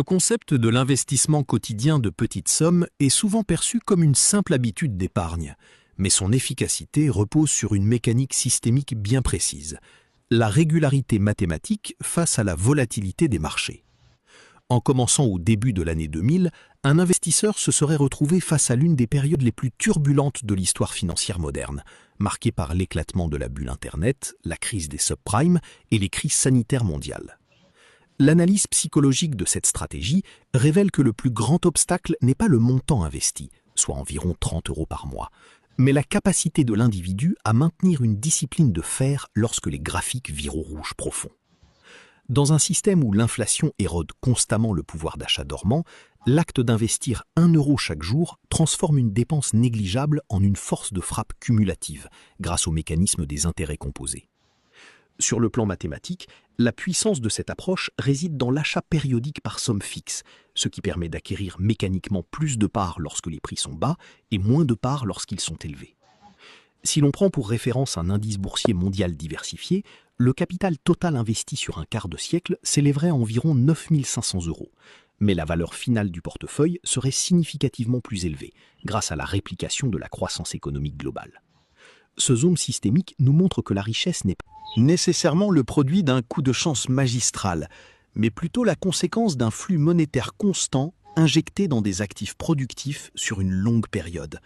Le concept de l'investissement quotidien de petites sommes est souvent perçu comme une simple habitude d'épargne, mais son efficacité repose sur une mécanique systémique bien précise, la régularité mathématique face à la volatilité des marchés. En commençant au début de l'année 2000, un investisseur se serait retrouvé face à l'une des périodes les plus turbulentes de l'histoire financière moderne, marquée par l'éclatement de la bulle Internet, la crise des subprimes et les crises sanitaires mondiales. L'analyse psychologique de cette stratégie révèle que le plus grand obstacle n'est pas le montant investi, soit environ 30 € par mois, mais la capacité de l'individu à maintenir une discipline de fer lorsque les graphiques virent au rouge profond. Dans un système où l'inflation érode constamment le pouvoir d'achat dormant, l'acte d'investir 1 € chaque jour transforme une dépense négligeable en une force de frappe cumulative grâce au mécanisme des intérêts composés. Sur le plan mathématique, la puissance de cette approche réside dans l'achat périodique par somme fixe, ce qui permet d'acquérir mécaniquement plus de parts lorsque les prix sont bas et moins de parts lorsqu'ils sont élevés. Si l'on prend pour référence un indice boursier mondial diversifié, le capital total investi sur un quart de siècle s'élèverait à environ 9 500 €, mais la valeur finale du portefeuille serait significativement plus élevée, grâce à la réplication de la croissance économique globale. Ce zoom systémique nous montre que la richesse n'est pas nécessairement le produit d'un coup de chance magistral, mais plutôt la conséquence d'un flux monétaire constant injecté dans des actifs productifs sur une longue période.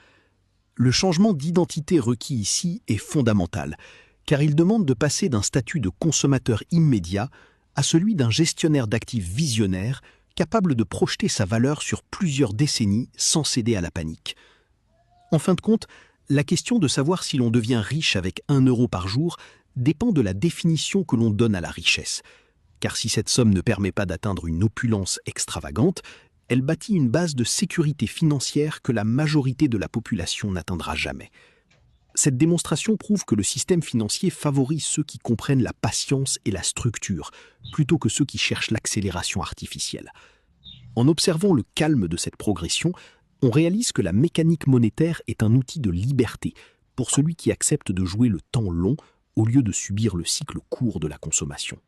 Le changement d'identité requis ici est fondamental, car il demande de passer d'un statut de consommateur immédiat à celui d'un gestionnaire d'actifs visionnaire capable de projeter sa valeur sur plusieurs décennies sans céder à la panique. En fin de compte, la question de savoir si l'on devient riche avec 1 € par jour dépend de la définition que l'on donne à la richesse, car si cette somme ne permet pas d'atteindre une opulence extravagante, elle bâtit une base de sécurité financière que la majorité de la population n'atteindra jamais. Cette démonstration prouve que le système financier favorise ceux qui comprennent la patience et la structure, plutôt que ceux qui cherchent l'accélération artificielle. En observant le calme de cette progression, on réalise que la mécanique monétaire est un outil de liberté pour celui qui accepte de jouer le temps long au lieu de subir le cycle court de la consommation.